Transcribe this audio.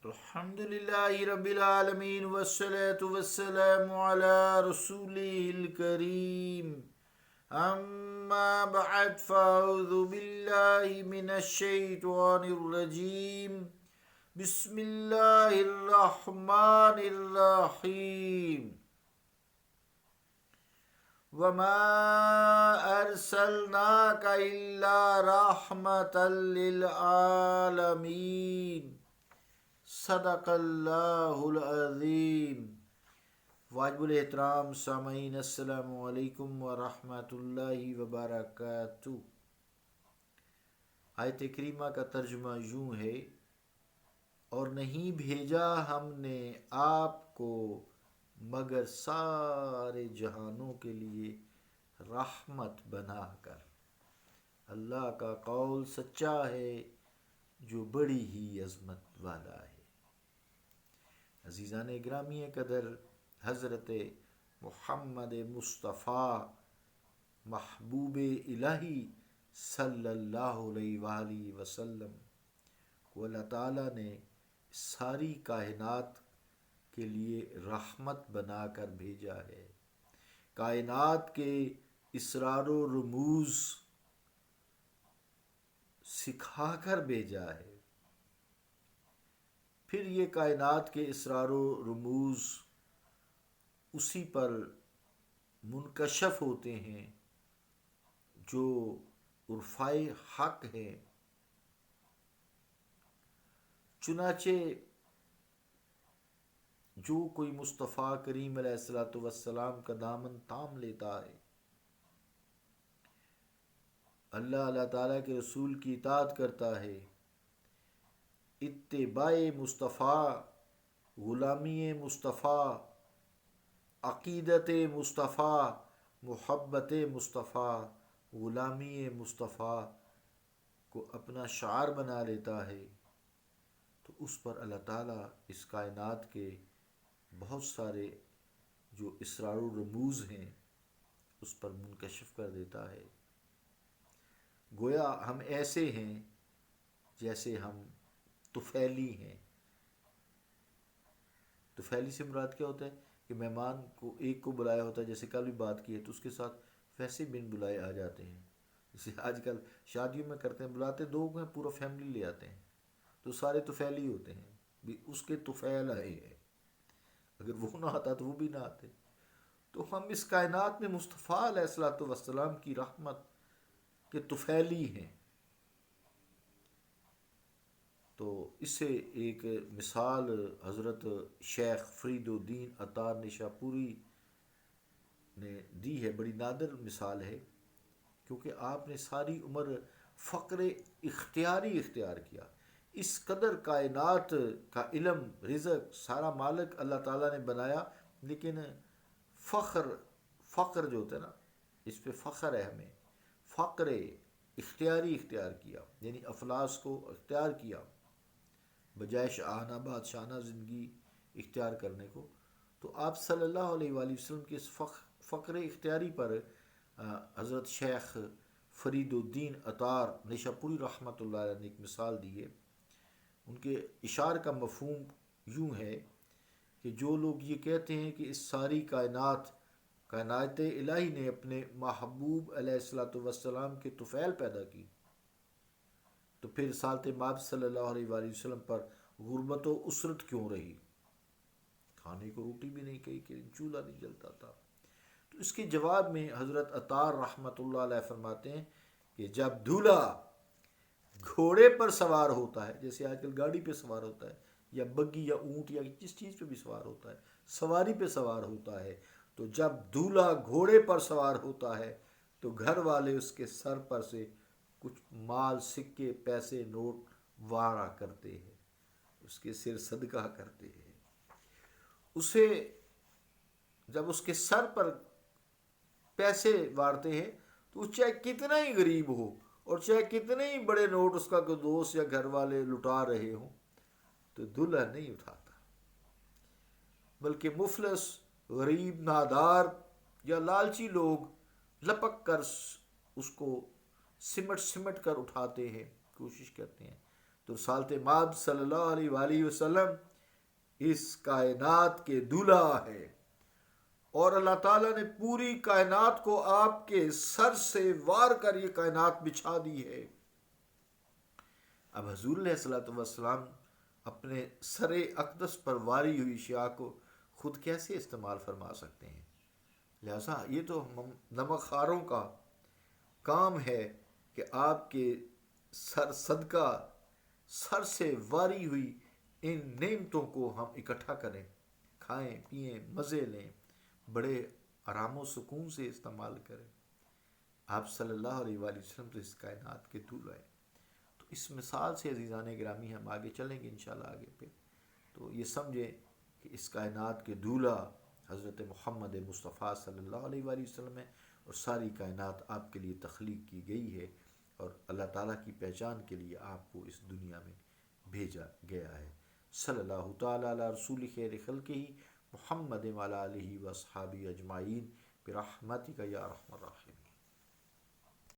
الحمد لله رب العالمين والصلاة والسلام على رسوله الكريم أما بعد فأعوذ بالله من الشيطان الرجيم بسم الله الرحمن الرحيم وما أرسلناك إلا رحمة للعالمين صدق اللہ العظیم۔ واجب الاحترام سامعین، السلام علیکم ورحمۃ اللہ وبرکاتہ۔ آیت کریمہ کا ترجمہ یوں ہے: اور نہیں بھیجا ہم نے آپ کو مگر سارے جہانوں کے لیے رحمت بنا کر۔ اللہ کا قول سچا ہے جو بڑی ہی عظمت والا ہے۔ عزیزان گرامی قدر، حضرت محمد مصطفیٰ محبوب الہی صلی اللہ علیہ وآلہ وسلم کو اللہ تعالیٰ نے ساری کائنات کے لیے رحمت بنا کر بھیجا ہے۔ کائنات کے اسرار و رموز سکھا کر بھیجا ہے۔ پھر یہ کائنات کے اسرار و رموز اسی پر منکشف ہوتے ہیں جو عرفائے حق ہیں۔ چنانچہ جو کوئی مصطفیٰ کریم علیہ الصلوۃ والسلام کا دامن تھام لیتا ہے، اللہ تعالیٰ کے رسول کی اطاعت کرتا ہے، اتباع مصطفیٰ، غلامی مصطفیٰ، عقیدت مصطفیٰ، محبت مصطفیٰ، غلامی مصطفیٰ کو اپنا شعار بنا لیتا ہے، تو اس پر اللہ تعالیٰ اس کائنات کے بہت سارے جو اسرار و رموز ہیں اس پر منکشف کر دیتا ہے۔ گویا ہم ایسے ہیں جیسے ہم طفیلی ہیں۔ طفیلی سے مراد کیا ہوتا ہے کہ مہمان کو ایک کو بلایا ہوتا ہے، جیسے کل بھی بات کی ہے، تو اس کے ساتھ ویسے بن بلائے آ جاتے ہیں۔ جیسے آج کل شادیوں میں کرتے ہیں، بلاتے دو ہیں، پورا فیملی لے آتے ہیں، تو سارے طفیلی ہوتے ہیں، بھی اس کے طفیل آئے ہیں، اگر وہ نہ آتا تو وہ بھی نہ آتے۔ تو ہم اس کائنات میں مصطفیٰ علیہ الصلوۃ والسلام کی رحمت کے طفیلی ہیں۔ تو اس سے ایک مثال حضرت شیخ فرید الدین عطار نشاپوری نے دی ہے، بڑی نادر مثال ہے، کیونکہ آپ نے ساری عمر فقر اختیاری اختیار کیا۔ اس قدر کائنات کا علم، رزق، سارا مالک اللہ تعالیٰ نے بنایا، لیکن فقر جو ہوتا ہے نا، اس پہ فخر ہے ہمیں، فقر اختیاری اختیار کیا، یعنی افلاس کو اختیار کیا بجائے شاہانہ بادشاہانہ زندگی اختیار کرنے کو۔ تو آپ صلی اللہ علیہ وآلہ وسلم کے اس فقر اختیاری پر حضرت شیخ فرید الدین عطار نشاپوری رحمۃ اللہ علیہ نے ایک مثال دی ہے۔ ان کے اشعار کا مفہوم یوں ہے کہ جو لوگ یہ کہتے ہیں کہ اس ساری کائنات الہی نے اپنے محبوب علیہ الصلوۃ والسلام کے طفیل پیدا کی، تو پھر رسالت مآب صلی اللہ علیہ وآلہ وسلم پر غربت و اسرت کیوں رہی؟ کھانے کو روٹی بھی نہیں کہی کہ چولہا نہیں جلتا تھا۔ تو اس کے جواب میں حضرت عطار رحمۃ اللہ علیہ فرماتے ہیں کہ جب دولہا گھوڑے پر سوار ہوتا ہے، جیسے آج کل گاڑی پہ سوار ہوتا ہے، یا بگی یا اونٹ یا جس چیز پہ بھی سوار ہوتا ہے، سواری پہ سوار ہوتا ہے، تو جب دولہا گھوڑے پر سوار ہوتا ہے تو گھر والے اس کے سر پر سے کچھ مال، سکے، پیسے، نوٹ وارا کرتے ہیں، اس کے سر صدقہ کرتے ہیں۔ اسے جب اس کے سر پر پیسے وارتے ہیں تو چاہے کتنا ہی غریب ہو اور چاہے کتنے ہی بڑے نوٹ اس کا کوئی دوست یا گھر والے لٹا رہے ہوں، تو دولہا نہیں اٹھاتا، بلکہ مفلس، غریب، نادار یا لالچی لوگ لپک کر اس کو سمٹ کر اٹھاتے ہیں، کوشش کرتے ہیں۔ تو رسالت مآب صلی اللہ علیہ وآلہ وسلم اس کائنات کے دولہا ہے، اور اللہ تعالیٰ نے پوری کائنات کو آپ کے سر سے وار کر یہ کائنات بچھا دی ہے۔ اب حضور علیہ الصلوۃ والسلام اپنے سر اقدس پر واری ہوئی شیعہ کو خود کیسے استعمال فرما سکتے ہیں؟ لہذا یہ تو نمک خاروں کا کام ہے کہ آپ کے سر صدقہ سر سے واری ہوئی ان نعمتوں کو ہم اکٹھا کریں، کھائیں پئیں مزے لیں، بڑے آرام و سکون سے استعمال کریں۔ آپ صلی اللہ علیہ وآلہ وسلم تو اس کائنات کے طول ہے۔ تو اس مثال سے عزیزان گرامی ہم آگے چلیں گے انشاءاللہ آگے پہ، تو یہ سمجھیں کہ اس کائنات کے دولہا حضرت محمد مصطفیٰ صلی اللہ علیہ وآلہ وسلم ہے، اور ساری کائنات آپ کے لیے تخلیق کی گئی ہے، اور اللہ تعالیٰ کی پہچان کے لیے آپ کو اس دنیا میں بھیجا گیا ہے۔ صلی اللہ تعالیٰ علی رسول خیر خلقہ محمد وعلی آلہ واصحابہ اجمعین برحمتک یا ارحم الراحمین۔